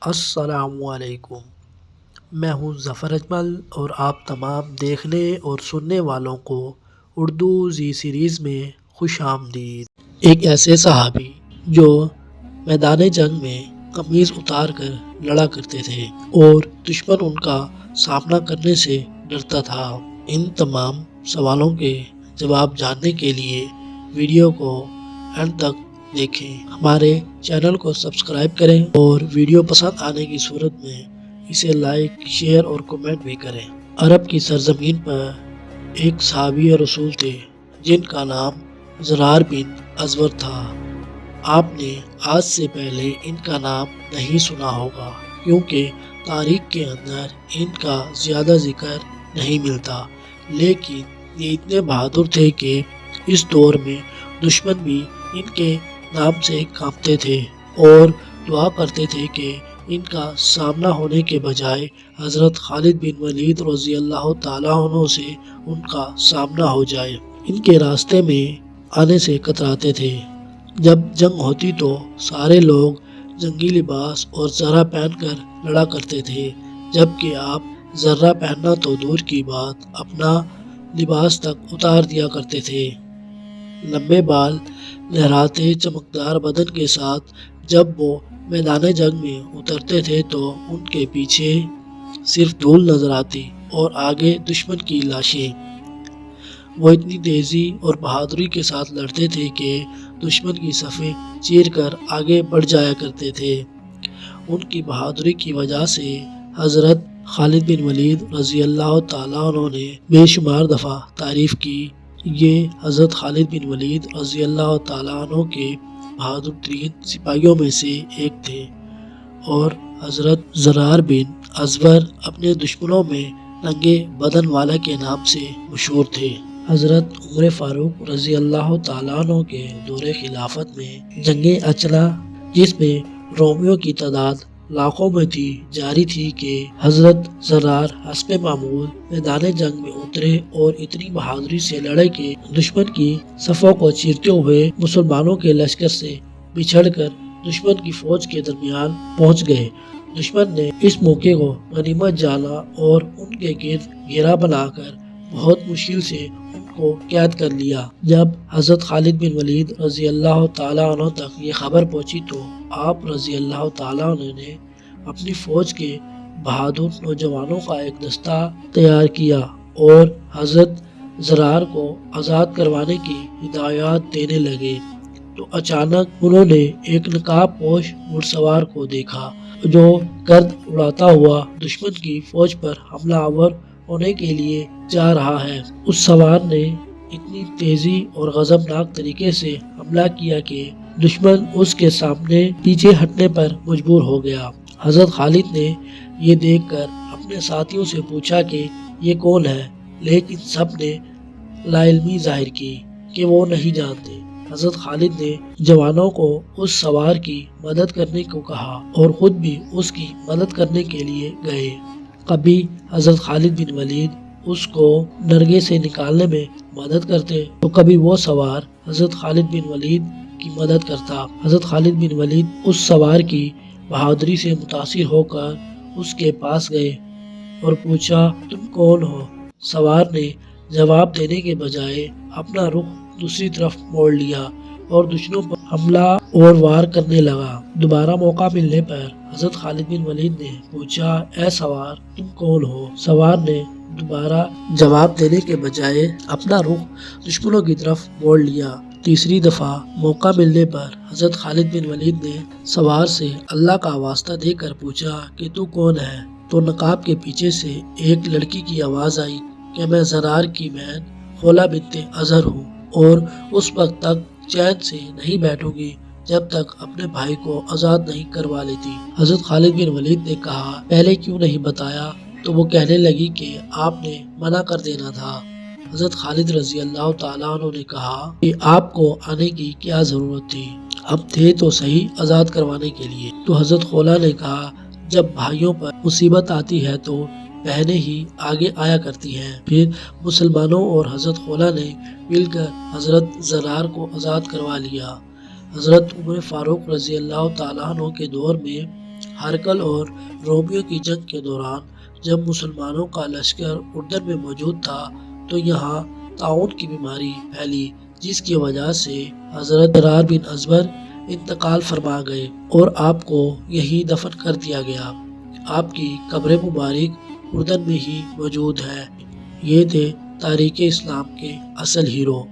السلام علیکم، میں ہوں ظفر اجمل اور آپ تمام دیکھنے اور سننے والوں کو اردو زی سیریز میں خوش آمدید۔ ایک ایسے صحابی جو میدان جنگ میں قمیض اتار کر لڑا کرتے تھے اور دشمن ان کا سامنا کرنے سے ڈرتا تھا۔ ان تمام سوالوں کے جواب جاننے کے لیے ویڈیو کو اینڈ تک دیکھیں، ہمارے چینل کو سبسکرائب کریں اور ویڈیو پسند آنے کی صورت میں اسے لائک، شیئر اور کمنٹ بھی کریں۔ عرب کی سرزمین پر ایک صحابی رسول تھے جن کا نام زرار بن ازور تھا۔ آپ نے آج سے پہلے ان کا نام نہیں سنا ہوگا کیونکہ تاریخ کے اندر ان کا زیادہ ذکر نہیں ملتا، لیکن یہ اتنے بہادر تھے کہ اس دور میں دشمن بھی ان کے نام سے کانپتے تھے اور دعا کرتے تھے کہ ان کا سامنا ہونے کے بجائے حضرت خالد بن ولید رضی اللہ تعالیٰ عنہ سے ان کا سامنا ہو جائے۔ ان کے راستے میں آنے سے کتراتے تھے۔ جب جنگ ہوتی تو سارے لوگ جنگی لباس اور زرہ پہن کر لڑا کرتے تھے، جبکہ آپ زرہ پہننا تو دور کی بات اپنا لباس تک اتار دیا کرتے تھے۔ لمبے بال، لہراتے چمکدار بدن کے ساتھ جب وہ میدان جنگ میں اترتے تھے تو ان کے پیچھے صرف دھول نظر آتی اور آگے دشمن کی لاشیں۔ وہ اتنی تیزی اور بہادری کے ساتھ لڑتے تھے کہ دشمن کی صفیں چیر کر آگے بڑھ جایا کرتے تھے۔ ان کی بہادری کی وجہ سے حضرت خالد بن ولید رضی اللہ تعالیٰ عنہ نے بے شمار دفعہ تعریف کی۔ یہ حضرت خالد بن ولید رضی اللہ تعالیٰ عنہ کے بہادر ترین سپاہیوں میں سے ایک تھے اور حضرت زرار بن ازور اپنے دشمنوں میں ننگے بدن والا کے نام سے مشہور تھے۔ حضرت عمر فاروق رضی اللہ تعالیٰ عنہ کے دور خلافت میں جنگ اچلا، جس میں رومیوں کی تعداد لاکھوں میں تھی، جاری تھی کہ حضرت زرار حسب معمول میدان جنگ میں اترے اور اتنی بہادری سے لڑے کہ دشمن کی صفوں کو چیرتے ہوئے مسلمانوں کے لشکر سے بچھڑ کر دشمن کی فوج کے درمیان پہنچ گئے۔ دشمن نے اس موقع کو غنیمت جانا اور ان کے گرد گھیرا بنا کر بہت مشکل سے ان کو قید کر لیا۔ جب حضرت خالد بن ولید رضی اللہ تعالیٰ عنہ تک یہ خبر پہنچی تو آپ رضی اللہ تعالیٰ عنہ نے اپنی فوج کے بہادر نوجوانوں کا ایک دستہ تیار کیا اور حضرت زرار کو آزاد کروانے کی ہدایات دینے لگے تو اچانک انہوں نے ایک نقاب پوش گھڑ سوار کو دیکھا جو گرد اڑاتا ہوا دشمن کی فوج پر حملہ آور ہونے کے لیے جا رہا ہے۔ اس سوار نے اتنی تیزی اور غضبناک طریقے سے حملہ کیا کہ دشمن اس کے سامنے پیچھے ہٹنے پر مجبور ہو گیا۔ حضرت خالد نے یہ دیکھ کر اپنے ساتھیوں سے پوچھا کہ یہ کون ہے، لیکن سب نے لا علمی ظاہر کی کہ وہ نہیں جانتے۔ حضرت خالد نے جوانوں کو اس سوار کی مدد کرنے کو کہا اور خود بھی اس کی مدد کرنے کے لیے گئے۔ کبھی حضرت خالد بن ولید اس کو نرگے سے نکالنے میں مدد کرتے تو کبھی وہ سوار حضرت خالد بن ولید کی مدد کرتا۔ حضرت خالد بن ولید اس سوار کی بہادری سے متاثر ہو کر اس کے پاس گئے اور پوچھا، تم کون ہو؟ سوار نے جواب دینے کے بجائے اپنا رخ دوسری طرف موڑ لیا اور دشمنوں پر حملہ اور وار کرنے لگا۔ دوبارہ موقع ملنے پر حضرت خالد بن ولید نے پوچھا، اے سوار تم کون ہو؟ سوار نے دوبارہ جواب دینے کے بجائے اپنا رخ دشمنوں کی طرف موڑ لیا۔ تیسری دفعہ موقع ملنے پر حضرت خالد بن ولید نے سوار سے اللہ کا واسطہ دے کر پوچھا کہ تو کون ہے؟ تو نقاب کے پیچھے سے ایک لڑکی کی آواز آئی کہ میں زرار کی بہن خولہ بنت ازہر ہوں اور اس وقت تک چین سے نہیں بیٹھوں گی جب تک اپنے بھائی کو آزاد نہیں کروا لیتی۔ حضرت خالد بن ولید نے کہا، پہلے کیوں نہیں بتایا؟ تو وہ کہنے لگی کہ آپ نے منع کر دینا تھا۔ حضرت خالد رضی اللہ تعالیٰ عنہ نے کہا کہ آپ کو آنے کی کیا ضرورت تھی، اب تھے تو صحیح آزاد کروانے کے لیے۔ تو حضرت خولہ نے کہا، جب بھائیوں پر مصیبت آتی ہے تو بہنیں ہی آگے آیا کرتی ہیں۔ پھر مسلمانوں اور حضرت خولہ نے مل کر حضرت زرار کو آزاد کروا لیا۔ حضرت عمر فاروق رضی اللہ تعالیٰ عنہ کے دور میں ہرقل اور رومیو کی جنگ کے دوران جب مسلمانوں کا لشکر اردن میں موجود تھا تو یہاں طاعون کی بیماری پھیلی، جس کی وجہ سے حضرت ضرار بن ازبر انتقال فرما گئے اور آپ کو یہی دفن کر دیا گیا۔ آپ کی قبر مبارک اردن میں ہی موجود ہے۔ یہ تھے تاریخ اسلام کے اصل ہیرو۔